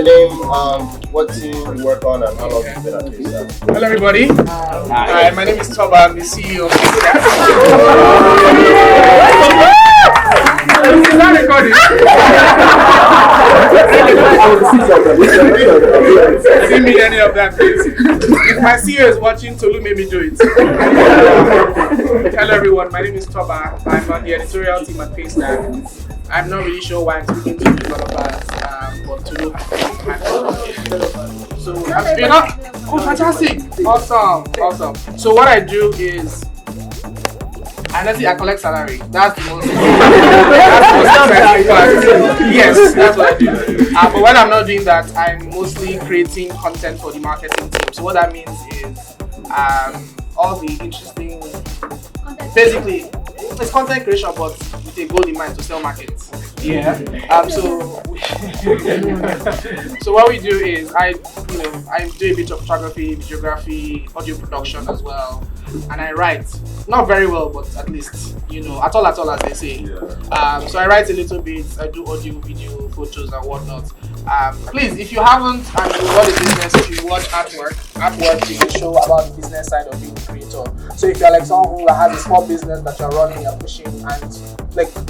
name, what team you work on, and how long you've been at Paystack? Hello, everybody. Hi, my name is Toba. I'm the CEO of Paystack. Is that recording? See me any of that, please. If my CEO is watching, Tolu made me do it. Hello, everyone. My name is Toba. I'm on the editorial team at Paystack. I'm not really sure why I'm speaking to developers, but Tolu has So I'm been up. Oh, fantastic! Awesome. So what I do is, honestly, I collect salary. That's the most exciting part. Yes, that's what I do. But when I'm not doing that, I'm mostly creating content for the marketing team. So what that means is all the interesting, basically, it's content creation, but with a goal in mind to sell markets. Yeah. So what we do is I do a bit of photography, videography, audio production as well, and I write. Not very well, but at least at all as they say. So I write a little bit. I do audio, video, photos, and whatnot. Please, if you haven't and you want a business, you should watch Artwork. Artwork is a show about the business side of being a creator. So if you're like someone who has a small business that you're running, you're pushing, and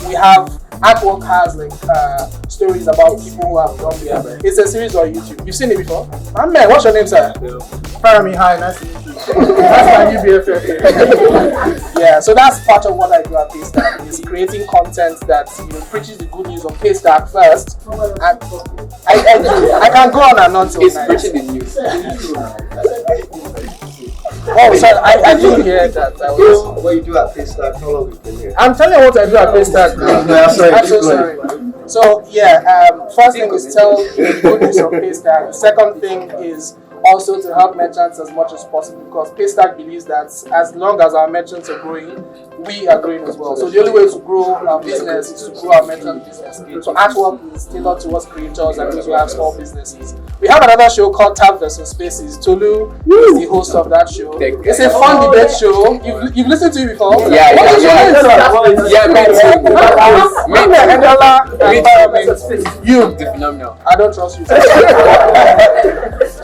we have Artwork has stories about people who have done their. It's a series on YouTube. You've seen it before? Man, what's your name, sir? Parami, hi, nice to meet you. That's my new BFF. Yeah, so that's part of what I do at Paystack, is creating content that preaches the good news of Paystack first. And I can go on and on till it's preaching the news. Oh, sorry, I didn't hear that. What you do at Paystack? How long have you been here? I'm telling you what I do at Paystack. I'm so sorry. So first thing is tell the good news of Paystack. Second thing is also to help merchants as much as possible, because Paystack believes that as long as our merchants are growing, we are growing as well. So the only way to grow our business is to grow our merchant business. So Artwork is tailored towards creators and those who have small businesses. We have another show called Tab vs Spaces. Tolu is the host of that show. It's a fun debate show. You've listened to it before? Yeah. You. Phenomenal. I don't trust you.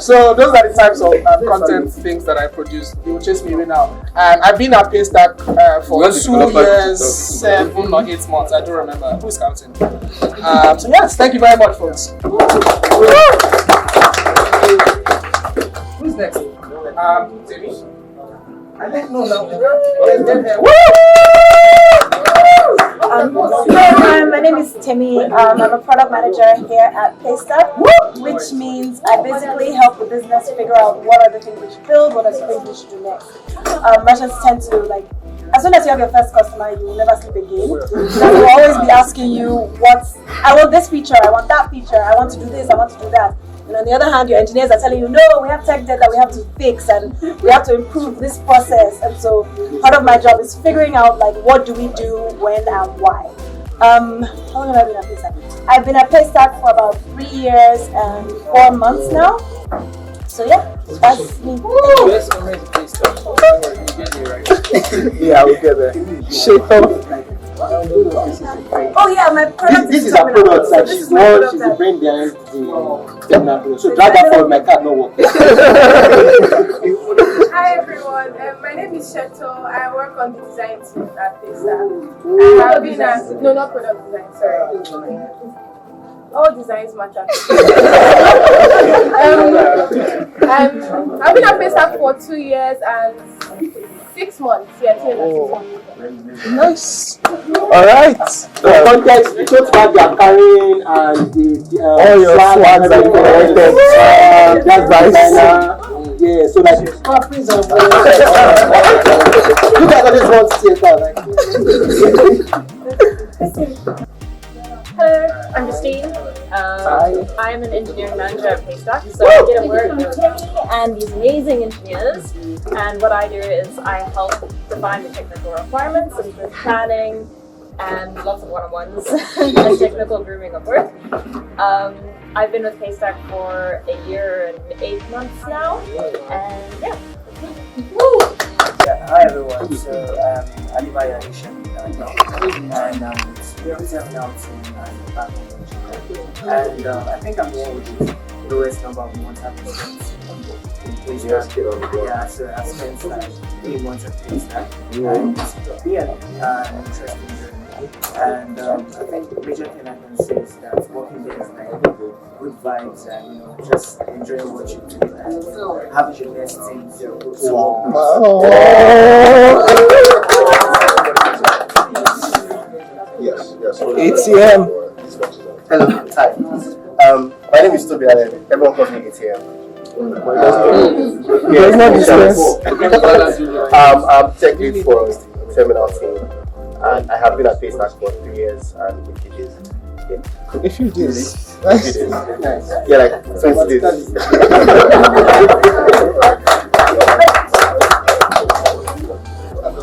So those are the types of content things that I produce. You will chase me right now. And I've been at Paystack for 2 years, 7 or 8 months. I don't remember. Who's counting? So yes, thank you very much, folks. Who's next? Timmy? I think no. My name is Timmy. I'm a product manager here at Paystack, which means I basically help the business figure out what are the things we should build, what are the things we should do next. Merchants tend to as soon as you have your first customer, you will never sleep again. They will always be asking you, I want this feature, I want that feature, I want to do this, I want to do that. And on the other hand, your engineers are telling you, no, we have tech debt that we have to fix and we have to improve this process. And so part of my job is figuring out what do we do, when and why. How long have I been at Paystack? I've been at Paystack for about 3 years and 4 months now. So yeah, that's me. Yeah, we'll get there. Shape up. Oh yeah, my product. This is a product. She's the brain behind the terminal. So drag that for my card, no work. Hi everyone, my name is Sheto. I work on the design team at Paystack. I've been not product design, sorry. All designs matter. I've been at Paystack for 2 years and 6 months. Yeah, 2 years and 6 months. Nice. All right. The context, the tote bag you are carrying and all your swags are connected. That's nice. Yeah, so please look at this one theater. Hello, I'm Justine. I'm an engineering manager at Paystack, so I get to work with Timmy and these amazing engineers. And what I do is I help define the technical requirements and the planning and lots of one-on-ones and technical grooming of work. I've been with Paystack for 1 year and 8 months now, and yeah. Woo! Yeah, hi everyone. So Alibaya Ishan and I'm experiencing now in and I think I'm the one with lowest number of months applicants in Paystack. Yeah, so I've spent like 8 months at Paystack, and it's been an interesting journey. And I think the major thing I can say is that working there is like good vibes and just enjoying what you do and having the best team to work Yes, yes. ATM. Hello, hi. My name is Toby Allen. Everyone calls me ATM. There's no distance. I'm tech lead for terminal team, and I have been at Paystack for 3 years and 50 days. Yeah. A few days. Nice. Yeah, like 20 days.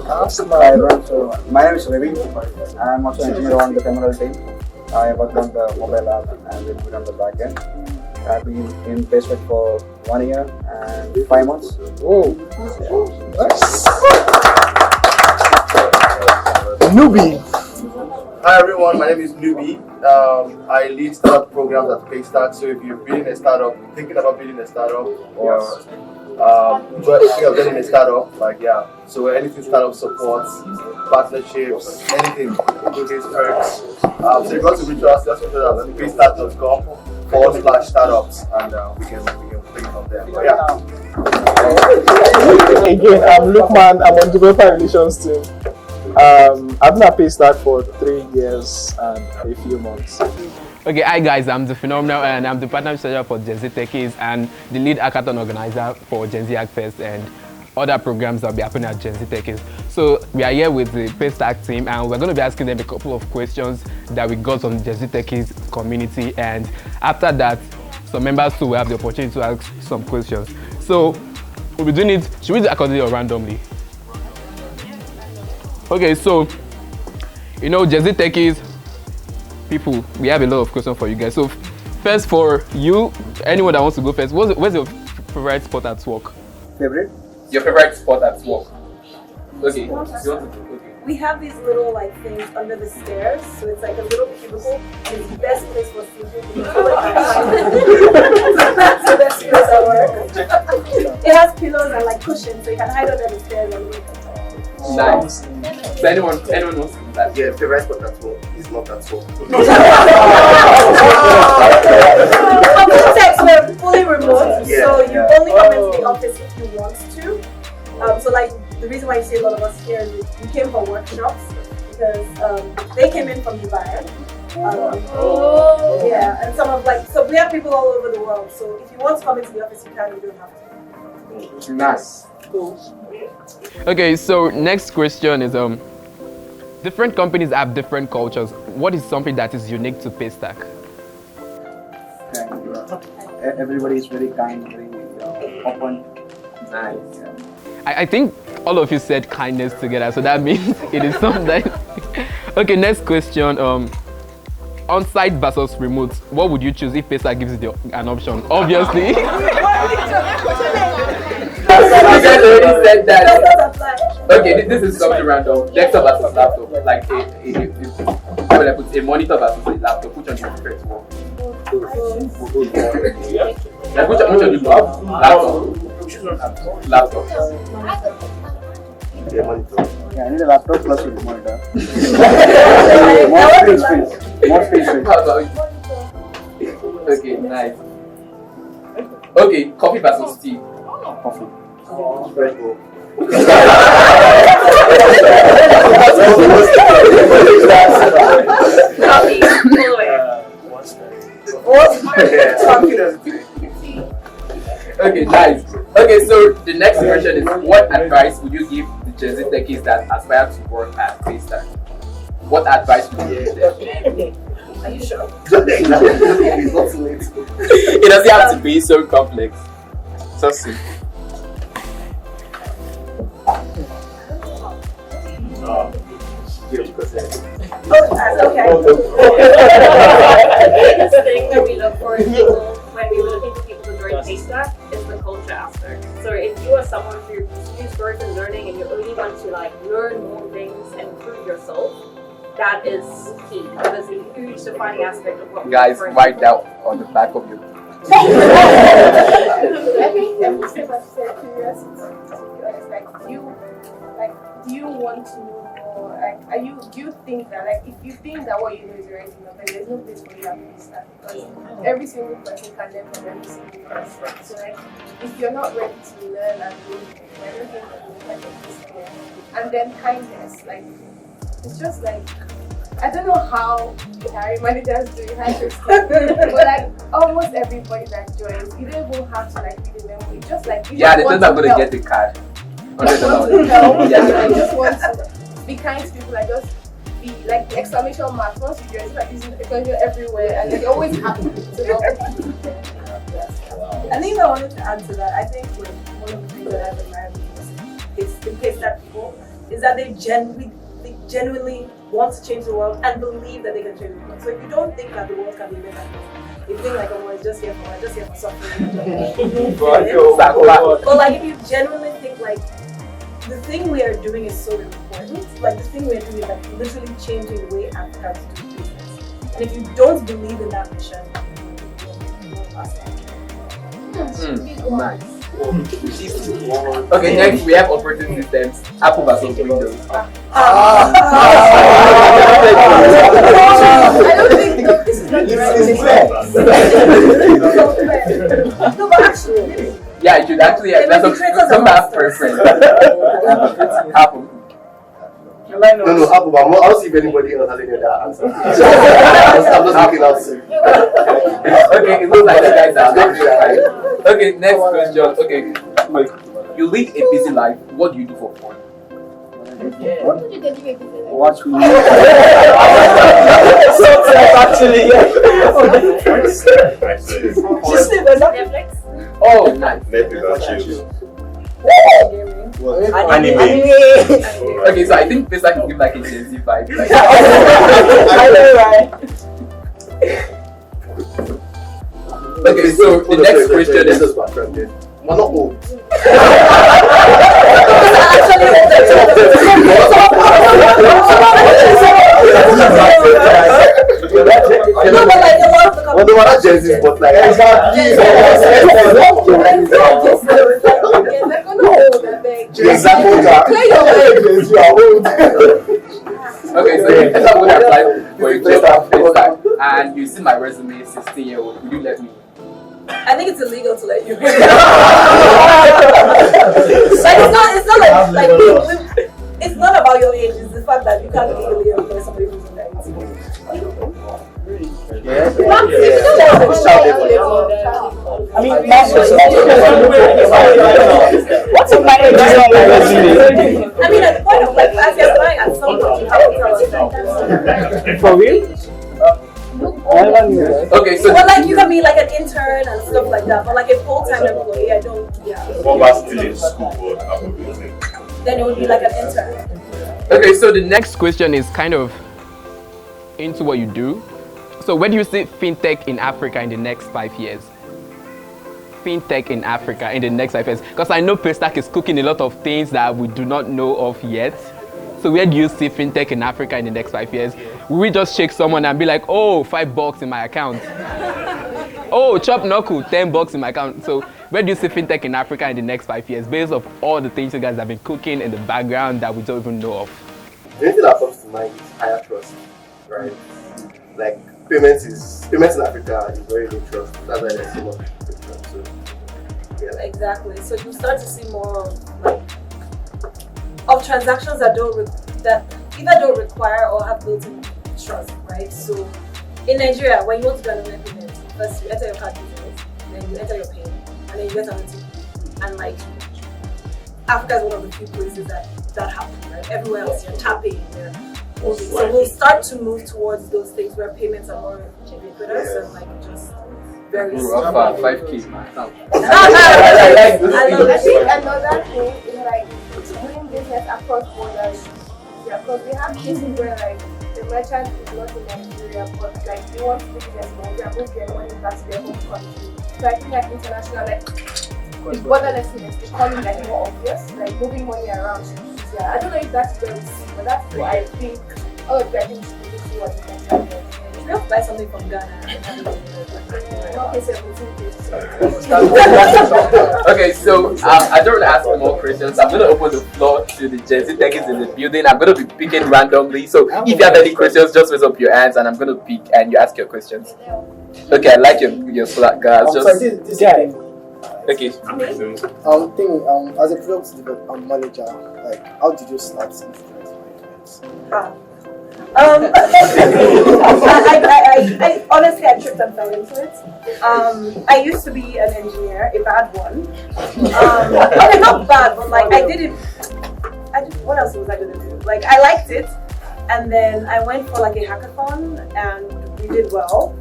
Hi everyone, so my name is Ravi. I am also an engineer on the terminal team. I work on the mobile app and we put on the back end. I've been in Paystack for 1 year and 5 months. Oh, nice. Newbie. Hi everyone, my name is Nubi. I lead startup programs at Paystack. So if you're building a startup, thinking about building a startup, or thinking of building a startup, so anything startup supports, partnerships, anything, including perks. So you got to reach us, just visit us at paystack.com/startups, and we can take it from there. But Again, I'm Lukman. I'm on developer relations team. I've been at Paystack for 3 years and a few months. Okay, hi guys, I'm the Phenomenal and I'm the partner researcher for GenZtechies and the lead hackathon organizer for GenZtechies and other programs that will be happening at GenZtechies. So we are here with the Paystack team and we're going to be asking them a couple of questions that we got from the GenZtechies community, and after that, some members too will have the opportunity to ask some questions. So we'll be doing it, should we do it accordingly or randomly? Okay, so GenZtechies people, we have a lot of questions for you guys. So first, for you, anyone that wants to go first, what's your favorite spot at work? Favorite? Your favorite spot at work? Okay, you want to okay. We have these little things under the stairs, so it's like a little cubicle, and it's the best place for sleeping. That's the best place at work. It has pillows and cushions, so you can hide under the stairs and wait. Nice. So anyone wants to do that? yeah, favorite spot at work is not at work. Fintechs were fully remote, Yeah. so you only come into the office if you want to. So the reason why you see a lot of us here is we came for workshops because they came in from Dubai. Yeah, and some of so we have people all over the world. So if you want to come into the office, you can. You don't have to. Nice. Cool. Okay, so next question is different companies have different cultures. What is something that is unique to Paystack? Everybody is very kind, very open. Nice. Yeah. I think all of you said kindness together, so that means it is something. Okay, next question. On-site versus remote. What would you choose if Paystack gives you an option? Obviously. You guys already said that. Okay, this is something random. Desktop versus laptop. Like a monitor versus a laptop. Which one do you prefer to work? Like which one do you love? Laptop. Yeah, monitor. Yeah, I need a laptop plus a monitor. More space. How about you? Okay, nice. Okay, coffee versus tea. Coffee. Red Bull. Coffee, pull away. Okay, nice. Okay, so the next question is, what advice would you give the GenZtechies that aspire to work at Paystack? What advice would you give them? Are you sure? It doesn't have to be so complex. So simple. Okay. The biggest thing that we look for in people when we were looking for people to join Paystack is the culture aspect. So if you are someone who's experienced in learning and you only want to learn more things and improve yourself, that is key. That is a huge defining aspect of what Guys, write down on the back of your I think the same as you said, curiosity. To be honest, do you want to know more? Do you think that, if you think that what you know is right enough, then there's no place for you at Paystack, because every single person can learn from every single person. So, if you're not ready to learn and grow, I don't think that you'll find a place there. And then kindness, it's just I don't know how the hiring managers do it, but almost everybody that joins, you don't even have to read the memo. It's just you Yeah, just they want don't have to to help. get the card. I want to help. I just want to be kind to people. I just be the exclamation mark. Once you join, it's using exclamation everywhere, and you're always happy to help people. I think I wanted to add to that. I think one of the things that I've admired is in Paystack people is that they genuinely want to change the world and believe that they can change the world. So if you don't think that the world can be better, if you think it's just here for suffering, but if you genuinely think the thing we are doing is so important, the thing we are doing is literally changing the way Africans do business. And if you don't believe in that mission, you won't pass that. Nice. Okay, next we have operating systems. Apple versus Windows. I don't think this is not the right. No, but actually, Yeah, it should actually have some have preference. Apple. No, Apple, but I'll see if anybody else has any other answer. I'm just looking out. Okay, it looks like the guys are right. Okay, next question. Okay, you lead a busy life. What do you do for fun? What would you dedicate to? Watch me. Actually, Netflix. Oh, nice. Anime. Okay, so I think this can give a Gen Z vibe. I know, right? Okay, so the next question is. We're not old. Well, no, we're not GenZtechies, but Okay, so if I would apply for a job at Paystack and you see my resume, 16-year-old, would you let me? I think it's illegal to let you. It's not about your age. It's the fact that you can't legally employ somebody who's under 18. I mean, what's in my resume? I mean, at the point of as you're applying at some point, you have to tell us that. For real? Okay, so But you can be an intern and stuff like that. But a full-time employee, I don't. Yeah. What about still in school? Then it would be an intern. okay, so the next question is kind of into what you do. So where do you see fintech in Africa in the next 5 years? Fintech in Africa in the next 5 years? Because I know Paystack is cooking a lot of things that we do not know of yet. So where do you see fintech in Africa in the next 5 years? Will we just shake someone and be like, oh, $5 in my account? Oh, chop knuckle, $10 in my account. So where do you see fintech in Africa in the next 5 years, based on all the things you guys have been cooking in the background that we don't even know of? The only thing that comes to mind is higher trust, right? Payments in Africa is very low trust. That's why there's so much friction. So, yeah. Exactly. So you start to see more of transactions that either don't require or have built-in trust, right? So in Nigeria, when you want to do an online payment, first you enter your card details, then you enter your PIN, and then you get an OTP. And Africa is one of the few places that happens, right? Everywhere else you're tapping, you're moving. So we'll start to move towards those things where payments are more ubiquitous and just very Grew up 5K. I think another thing is doing business across borders. Yeah, because we have cases where the merchant is not in Nigeria, but they want to do business in Nigeria, move their money back to their home country. So I think international, the borderlessness is becoming more obvious. Moving money around should be easier. I don't know if that's very easy, but that's what I think. All of that should be what the We have to buy something from Ghana and have it. Okay, so I don't want to ask more questions. I'm going to open the floor to the GenZtechies in the building. I'm going to be picking randomly. So if you have any questions, just raise up your hands and I'm going to pick and you ask your questions. Okay, I like your slack, guys. This guy. Okay. As a product manager, like, how did you start this I honestly tripped and fell into it. I used to be an engineer, a bad one. Okay, not bad, but like I did it. What else was I gonna do? Like I liked it, and then I went for like a hackathon, and we did well.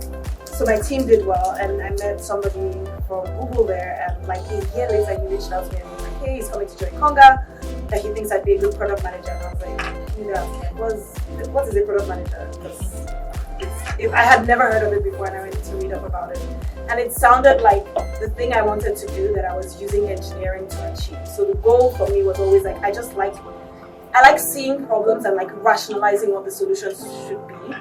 So my team did well, and I met somebody from Google there, and like a year later he reached out to me and he was like, hey, he's coming to join Conga, that he thinks I'd be a good product manager. And I was like, what is a product manager? I had never heard of it before, and I went to read up about it. And it sounded like the thing I wanted to do that I was using engineering to achieve. So the goal for me was always like, I like seeing problems and like rationalizing what the solutions should be.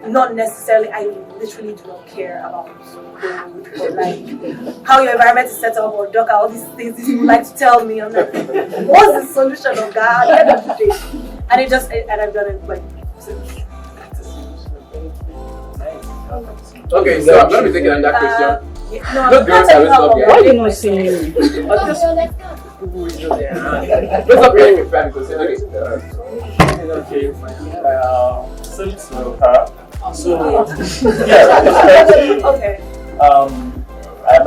Not necessarily, I literally do not care about code or like how your environment is set up or Docker, all these things these people like to tell me. I'm like, what's the solution of that at the end of the day? And I've done it like since. Okay, so I'm going to be taking on that question. No, Those girls are always love Why you not saying you? What's up here with family? Okay. So yeah, okay. I'm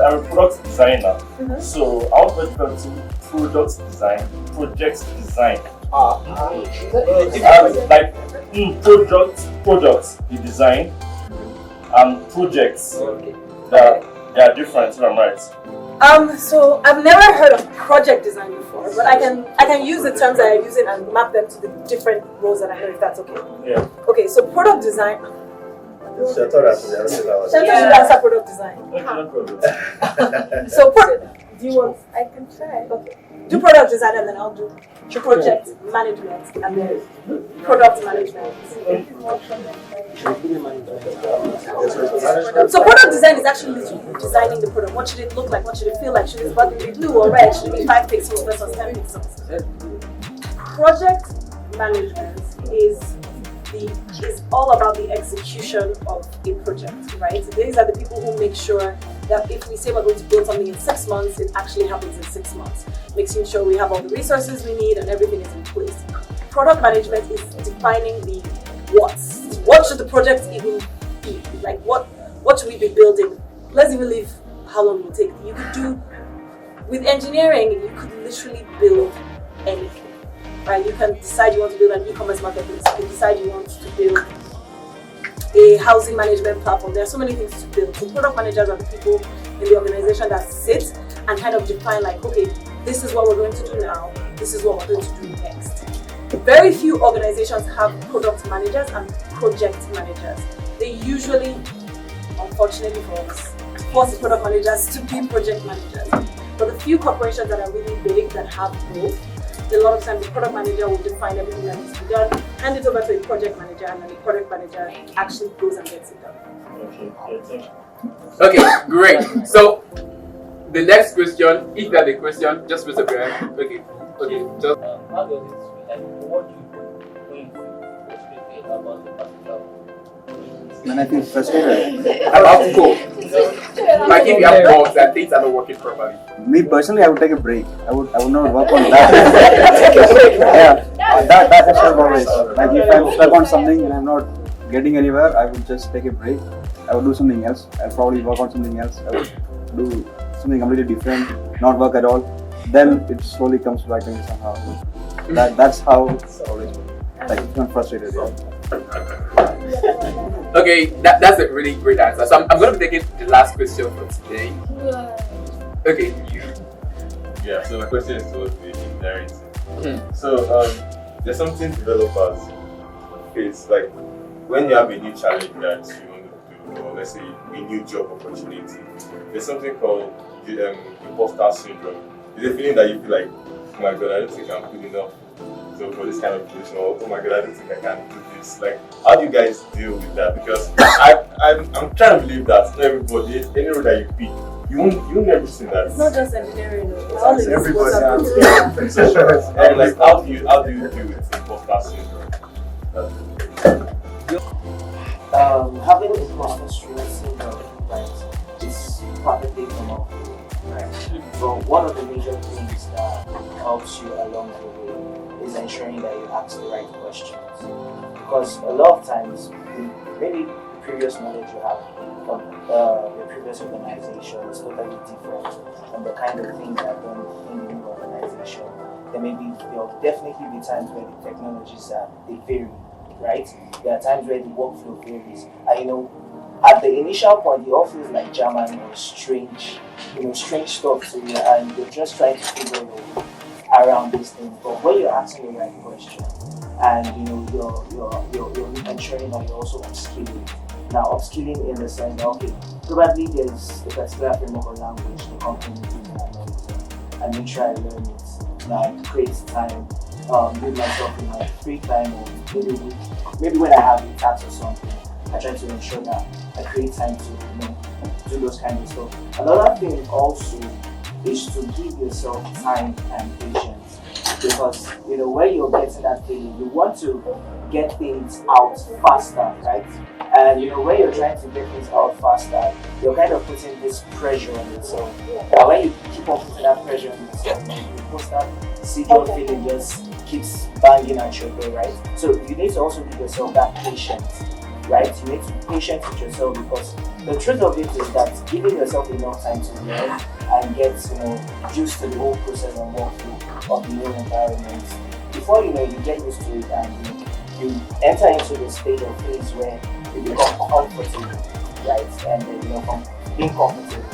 a product designer. So I want to go to product design, project design. Like products, the design, and projects. They are different, if I'm right. So I've never heard of project design before, but I can use the terms that I'm using and map them to the different roles that I know, if that's okay. Yeah. Okay, so product design. Should answer product design. So do you want? I can try. Okay. Do product design and then I'll do project management and then product management. So product design is actually designing the product. What should it look like? What should it feel like? Should it be blue or red? Should it be 5 pixels versus 10 pixels? Project management is all about the execution of a project, right? So these are the people who make sure that if we say we're going to build something in 6 months, it actually happens in 6 months. Making sure we have all the resources we need and everything is in place. Product management is defining the what's. What should the project even be? Like what should we be building? Let's even leave how long it will take. You could do, with engineering, you could literally build anything. Right? You can decide you want to build an e-commerce marketplace. You can decide you want to build a housing management platform. There are so many things to build. So product managers are the people in the organization that sit and kind of define like, okay, this is what we're going to do now. This is what we're going to do next. Very few organizations have product managers and project managers. They usually, unfortunately for us, force the product managers to be project managers. But the few corporations that are really big that have both, a lot of times the product manager will define everything that needs to be done, hand it over to a project manager, and then the project manager actually goes and gets it done. Okay, great. So the next question, if you have a question, just raise up your hand. Okay, just. How does it like what do you do when you feel frustrated about the particular? When I feel frustrated About code. Like if you have bugs and things are not working properly. me personally, I would take a break. I would not work on that. That's always. Like if I'm stuck on something and I'm not getting anywhere, I would just take a break. I would do something else. I'll probably work on something else. I would do something completely different, not work at all. Then it slowly comes back to me somehow. That's how it's always works. Like if I'm frustrated. Yeah. Okay, that's a really great answer. So I'm going to be taking the last question for today. Okay, you. Yeah, so my question is towards the engineering team. So there's something developers face, like when you have a new challenge that you want to do, or let's say a new job opportunity, there's something called imposter syndrome. It's a feeling that you feel like, oh my god, I don't think I'm good enough So for this kind of position, oh my god, I don't think I can do this. Like, how do you guys deal with that? Because I'm trying to believe that not everybody, any role that you pick, you won't never see that. It's not just engineering, it's all the Everybody sports has And like, how do you deal with imposter syndrome? Having imposter syndrome, right, is perfectly normal, right? But one of the major things that helps you along the way is ensuring that you ask the right questions. Because a lot of times, maybe the previous knowledge you have from your previous organization is totally different from the kind of things that are done in the new organization. There will definitely be times where the technologies they vary, right? There are times where the workflow varies. And at the initial point, it all feels like German or strange stuff to you, and you're just trying to figure your way around these things. But when you're asking the right question, and you're ensuring that you're also upskilling. Now, upskilling in the sense that, okay, probably there's a particular framework or language the company is using, and make sure I learn it. Now, create time, build myself in my free time, or maybe when I have a task or something, I try to ensure that I create time to do those kind of stuff. Another thing also is to give yourself time and patience, because when you're getting that feeling, you want to get things out faster, right? And when you're trying to get things out faster, you're kind of putting this pressure on yourself. And when you keep on putting that pressure on yourself, you post that residual feeling just keeps banging at your door, right? So you need to also give yourself that patience, right? You need to be patient with yourself, because the truth of it is that giving yourself enough time to learn and get used to the whole process and workflow of the new environment, before you get used to it, and you enter into the state of phase where you become comfortable, right? And then from being comfortable,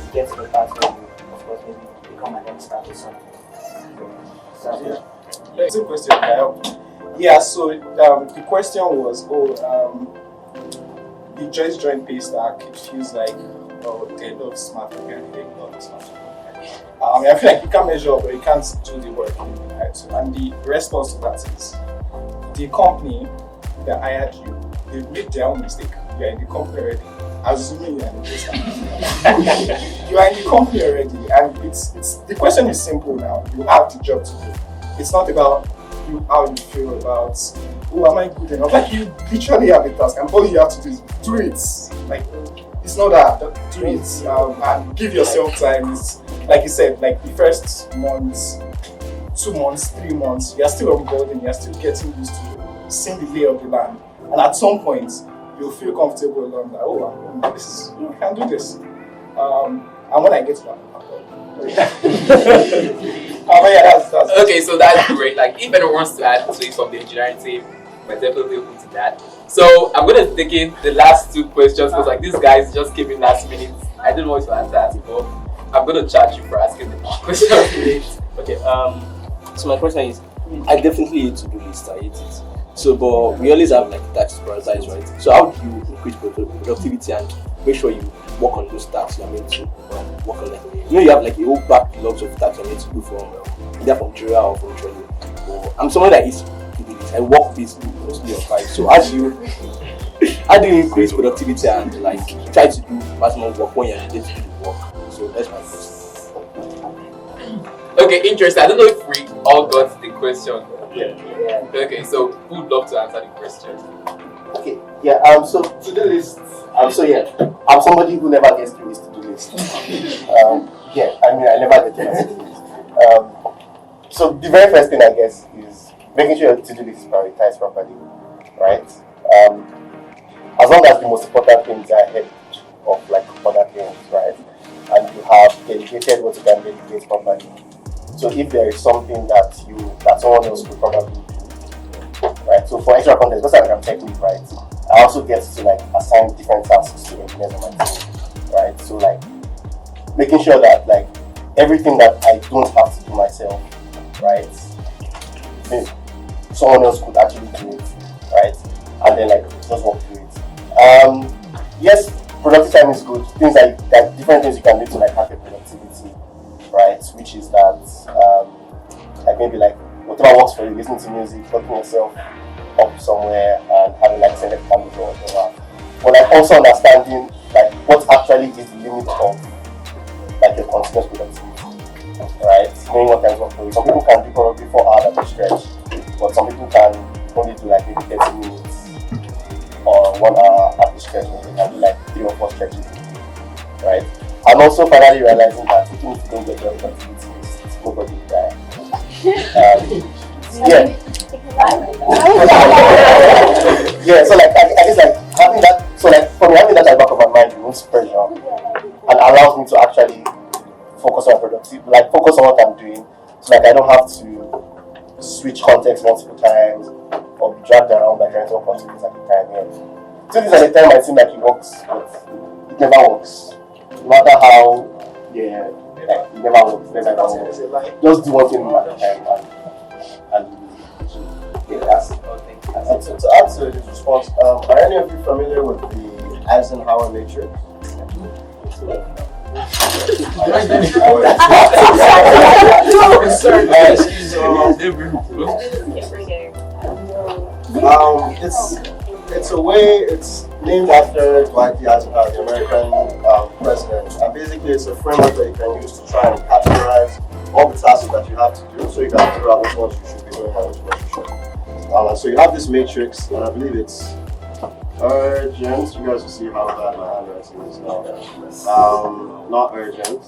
you get to the part where you, of course, maybe become an expert or something. So Same question, I help. Yeah, so the question was, you just joined Paystack, it feels like, they're not smart and they're not smart. I feel like you can measure, but you can't do the work. Right? So, and the response to that is, the company that hired you, they've made their own mistake. You are in the company already. Assuming you are in Paystack. You are in the company already, and it's the question is simple now. You have the job to do. It's not about how you feel about, am I good enough? Like, you literally have a task, and all you have to do is do it. Like, it's not that, do it, and give yourself time. It's like you said, like the first months, 2 months, 3 months, you're still onboarding, you're still getting used to seeing the lay of the land, and at some point you'll feel comfortable along that. You can do this. And when I get to that, that's okay, so that's great. Like, if anyone wants to add to it from the engineering team, we're definitely open to that. So I'm going to take in the last 2 questions, because like these guys just came in last minute. I didn't want to answer as before. I'm going to charge you for asking the questions late. Okay, so my question is, I definitely hate to-do list, I hate it. So, but we always have like tasks to prioritize, right? So how do you increase productivity and make sure you work on those tasks you're meant to work on? Like, you have like a whole backlogs of tasks you're meant to do from either from Jira or from Trello. Or I'm someone that is to-do list. I work basically mostly on 5. So how do you increase productivity and like try to do maximum work when you're needed to do the work? So that's my question. Okay, interesting. I don't know if we all got the question. Yeah. Okay, so who would love to answer the question? Okay, yeah, so to-do list, I'm somebody who never gets through his to-do list. I never get through my to-do list. So the very first thing, I guess, is making sure your to-do list is prioritized properly, right? As long as the most important things are ahead of like other things, right? And you have dedicated what you can dedicate properly. So if there is something that someone else could probably do, right? So for extra context, because I'm tech lead, right? I also get to like assign different tasks to engineers on my team, right? So like making sure that like everything that I don't have to do myself, right? Someone else could actually do it, right? And then like just walk through it. Yes, productive time is good. Things like different things you can do to like have a productivity, right? Which is that like maybe like whatever works for you, listening to music, locking yourself up somewhere and having like select candles or whatever. But like also understanding like what actually is the limit of like your continuous productivity, right? Knowing what can work for you. Some people can do probably 4 hours at a stretch, but some people can only do like maybe 30 minutes or 1 hour at a stretch, and they can do like 3 or 4 stretches, right? And also finally realizing that even if you don't get your productivity, nobody will die. Yeah, so like I guess like having that, so like for me having that at the back of my mind removes pressure and allows me to actually focus on productive, like focus on what I'm doing. So like I don't have to switch context multiple times or be dragged around by trying to work on things at the time. Yeah. So this at the time I seem like it works, but it never works. No matter how, yeah, like, it never works. Just do one thing at a time and yeah, that's the whole thing. And to add to his response, are any of you familiar with the Eisenhower matrix? It's a way, it's named after Dwight D. Eisenhower, the American president, and basically it's a framework that you can use to try and categorize all the tasks that you have to do, so you can figure out which ones you should be doing and which ones you shouldn't. So you have this matrix, and I believe it's urgent. You guys will see how bad my handwriting is now. Not urgent.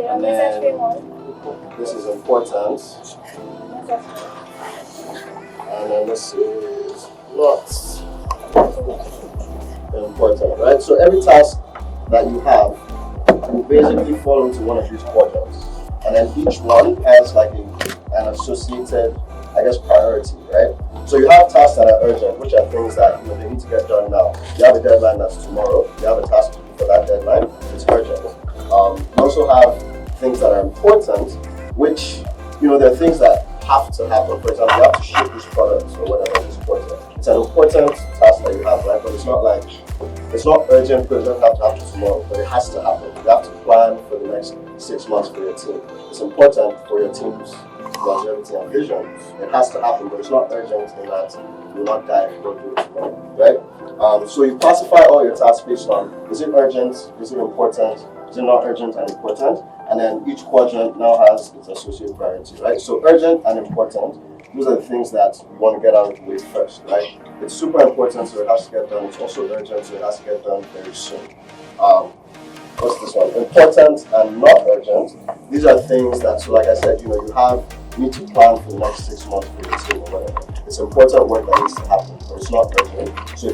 And then this is important. And then this is not important, right? So every task that you have will basically fall into one of these quadrants. And then each one has like an associated, I guess, priority, right? So you have tasks that are urgent, which are things that they need to get done now. You have a deadline that's tomorrow. You have a task to do for that deadline. It's urgent. You also have things that are important, which there are things that have to happen. For example, you have to ship this product or whatever is important. It's an important task that you have, right? But it's not urgent because it doesn't have to happen tomorrow, but it has to happen. You have to plan for the next 6 months for your team. It's important for your team's longevity and vision. It has to happen, but it's not urgent in that you will not die if you don't do it tomorrow, right? So you classify all your tasks based on, is it urgent, is it important, is it not urgent and important? And then each quadrant now has its associated priority, right? So urgent and important, those are the things that you want to get out of the way first, right? It's super important, so it has to get done. It's also urgent, so it has to get done very soon. What's this one? Important and not urgent. These are things that, so like I said, you need to plan for the next 6 months for your team or whatever. It's important work that needs to happen, but it's not urgent. So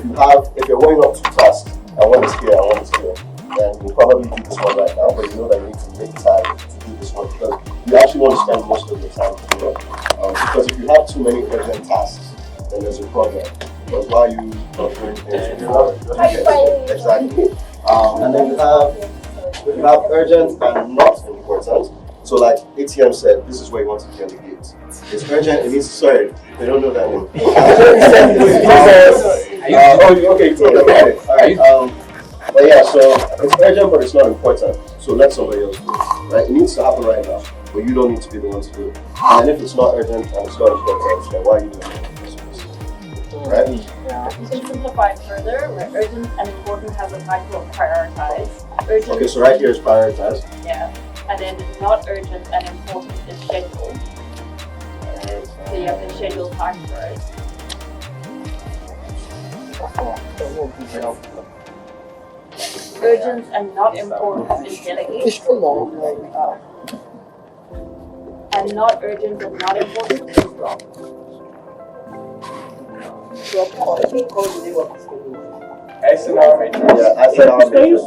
if you're weighing up 2 tasks, and one is here and one is here, then you'll probably do this one right now, but you know that you need to make time to do this one because you actually want to spend most of your time doing it. Because if you have too many urgent tasks, then there's a problem. Because while you not doing things, exactly. And then you have urgent and not important. So like ATM said, this is where you want to be on the gate. It's urgent, it means sorry, they don't know that name. Okay, alright. But yeah, so it's urgent but it's not important. So let somebody else do it. Right? It needs to happen right now, but you don't need to be the one to do it. And if it's not urgent and it's not important, then why are you doing it? Right? Yeah. You can simplify it further, where urgent and important has a title of prioritize. Urgent. Okay, so right here is prioritize. Yeah. And then not urgent and important is schedule. So you have to schedule time for it. Urgent and not important is delegate. And not urgent and not important is wrong. Eisenhower matrix. Yeah, Eisenhower matrix.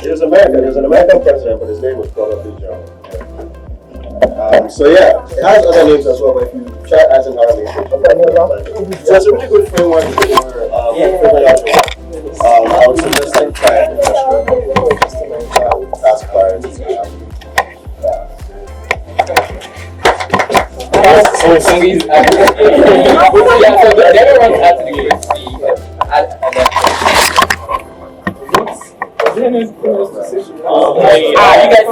There's an American president, but his name was probably John. So yeah, it has other names as well, but if you try Eisenhower matrix, so it's a really good framework for figuring out I would suggest like trying task priorities. So please, yeah, so everyone has to do you guys